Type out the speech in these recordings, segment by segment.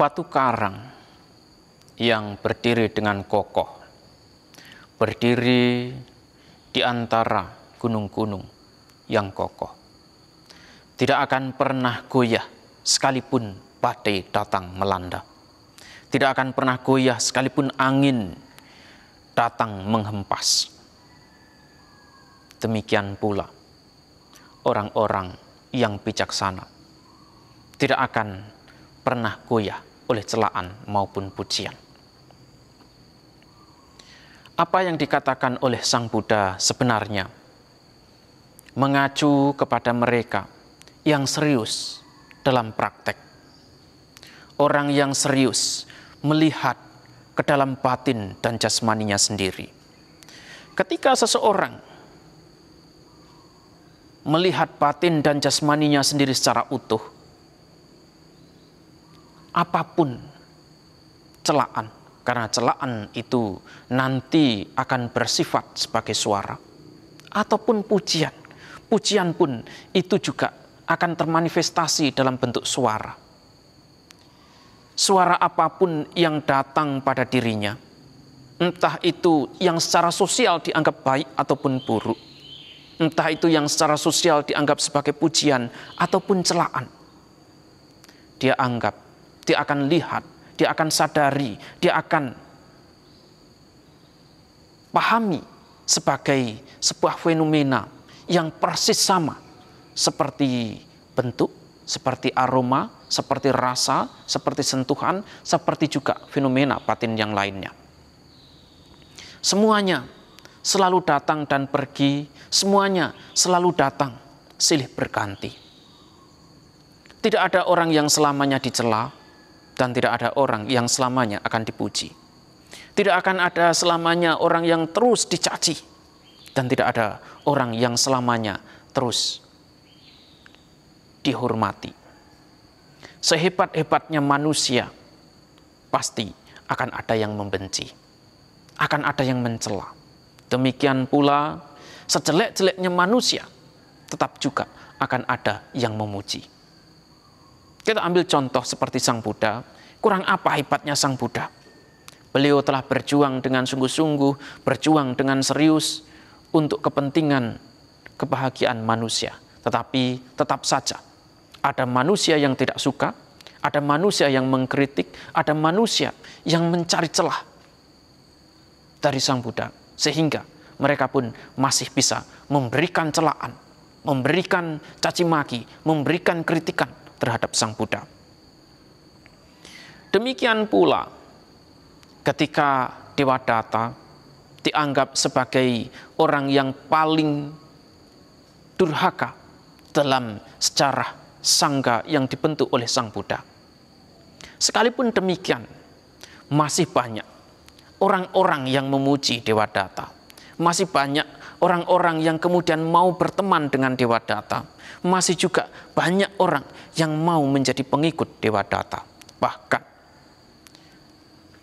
batu karang yang berdiri dengan kokoh, berdiri di antara gunung-gunung yang kokoh, tidak akan pernah goyah sekalipun badai datang melanda, tidak akan pernah goyah sekalipun angin datang menghempas. Demikian pula orang-orang yang bijaksana tidak akan pernah goyah oleh celaan maupun pujian. Apa yang dikatakan oleh Sang Buddha sebenarnya mengacu kepada mereka yang serius dalam praktek. Orang yang serius melihat ke dalam batin dan jasmaninya sendiri. Ketika seseorang melihat batin dan jasmaninya sendiri secara utuh, apapun celaan, karena celaan itu nanti akan bersifat sebagai suara, ataupun pujian. Pujian pun itu juga akan termanifestasi dalam bentuk suara. Suara apapun yang datang pada dirinya, entah itu yang secara sosial dianggap baik ataupun buruk, entah itu yang secara sosial dianggap sebagai pujian ataupun celaan, dia anggap, dia akan lihat, dia akan sadari, dia akan pahami sebagai sebuah fenomena yang persis sama seperti bentuk, seperti aroma, seperti rasa, seperti sentuhan, seperti juga fenomena batin yang lainnya. Semuanya selalu datang dan pergi, semuanya selalu datang silih berganti. Tidak ada orang yang selamanya dicela, dan tidak ada orang yang selamanya akan dipuji. Tidak akan ada selamanya orang yang terus dicaci, dan tidak ada orang yang selamanya terus dihormati. Sehebat-hebatnya manusia, pasti akan ada yang membenci, akan ada yang mencela. Demikian pula sejelek-jeleknya manusia, tetap juga akan ada yang memuji. Kita ambil contoh seperti Sang Buddha. Kurang apa hebatnya Sang Buddha? Beliau telah berjuang dengan sungguh-sungguh, berjuang dengan serius untuk kepentingan kebahagiaan manusia. Tetapi tetap saja ada manusia yang tidak suka, ada manusia yang mengkritik, ada manusia yang mencari celah dari Sang Buddha. Sehingga mereka pun masih bisa memberikan celaan, memberikan caci maki, memberikan kritikan terhadap Sang Buddha. Demikian pula ketika Dewadatta dianggap sebagai orang yang paling durhaka dalam sejarah sangga yang dibentuk oleh Sang Buddha. Sekalipun demikian, masih banyak orang-orang yang memuji Dewadatta. Masih banyak orang-orang yang kemudian mau berteman dengan Dewadatta. Masih juga banyak orang yang mau menjadi pengikut Dewadatta. Bahkan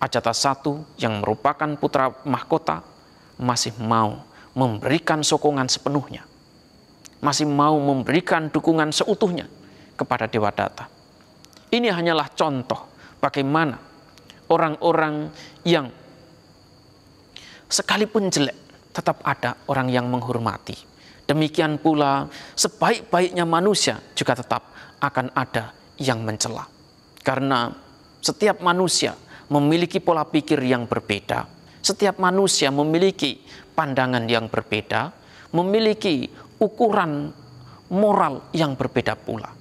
Ajatasattu yang merupakan putra mahkota masih mau memberikan sokongan sepenuhnya, masih mau memberikan dukungan seutuhnya kepada Dewadatta. Ini hanyalah contoh bagaimana orang-orang yang sekalipun jelek tetap ada orang yang menghormati. Demikian pula sebaik-baiknya manusia juga tetap akan ada yang mencela. Karena setiap manusia memiliki pola pikir yang berbeda. Setiap manusia memiliki pandangan yang berbeda, memiliki ukuran moral yang berbeda pula.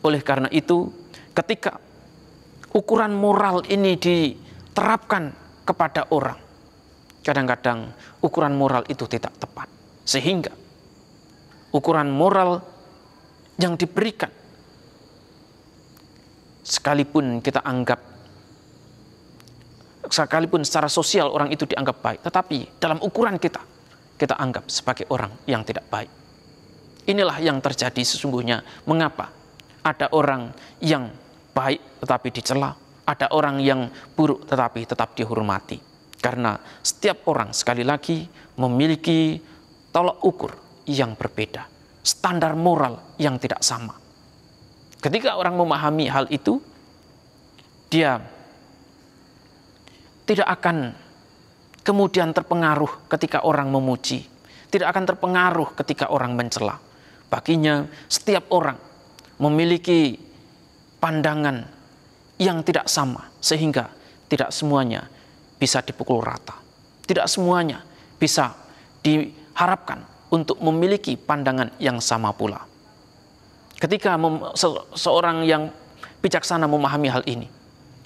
Oleh karena itu, ketika ukuran moral ini diterapkan kepada orang, kadang-kadang ukuran moral itu tidak tepat. Sehingga ukuran moral yang diberikan, sekalipun kita anggap, sekalipun secara sosial orang itu dianggap baik, tetapi dalam ukuran kita anggap sebagai orang yang tidak baik. Inilah yang terjadi sesungguhnya. Mengapa ada orang yang baik tetapi dicela, ada orang yang buruk tetapi tetap dihormati? Karena setiap orang sekali lagi memiliki tolak ukur yang berbeda, standar moral yang tidak sama. Ketika orang memahami hal itu, Dia tidak akan kemudian terpengaruh ketika orang memuji, tidak akan terpengaruh ketika orang mencela. Baginya setiap orang memiliki pandangan yang tidak sama, sehingga tidak semuanya bisa dipukul rata. Tidak semuanya bisa diharapkan untuk memiliki pandangan yang sama pula. Ketika seorang yang bijaksana memahami hal ini,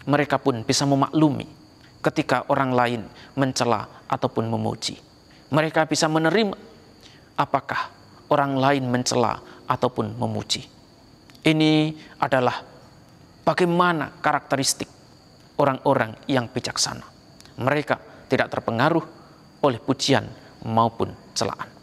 mereka pun bisa memaklumi ketika orang lain mencela ataupun memuji. Mereka bisa menerima apakah orang lain mencela ataupun memuji. Ini adalah bagaimana karakteristik orang-orang yang bijaksana. Mereka tidak terpengaruh oleh pujian maupun celaan.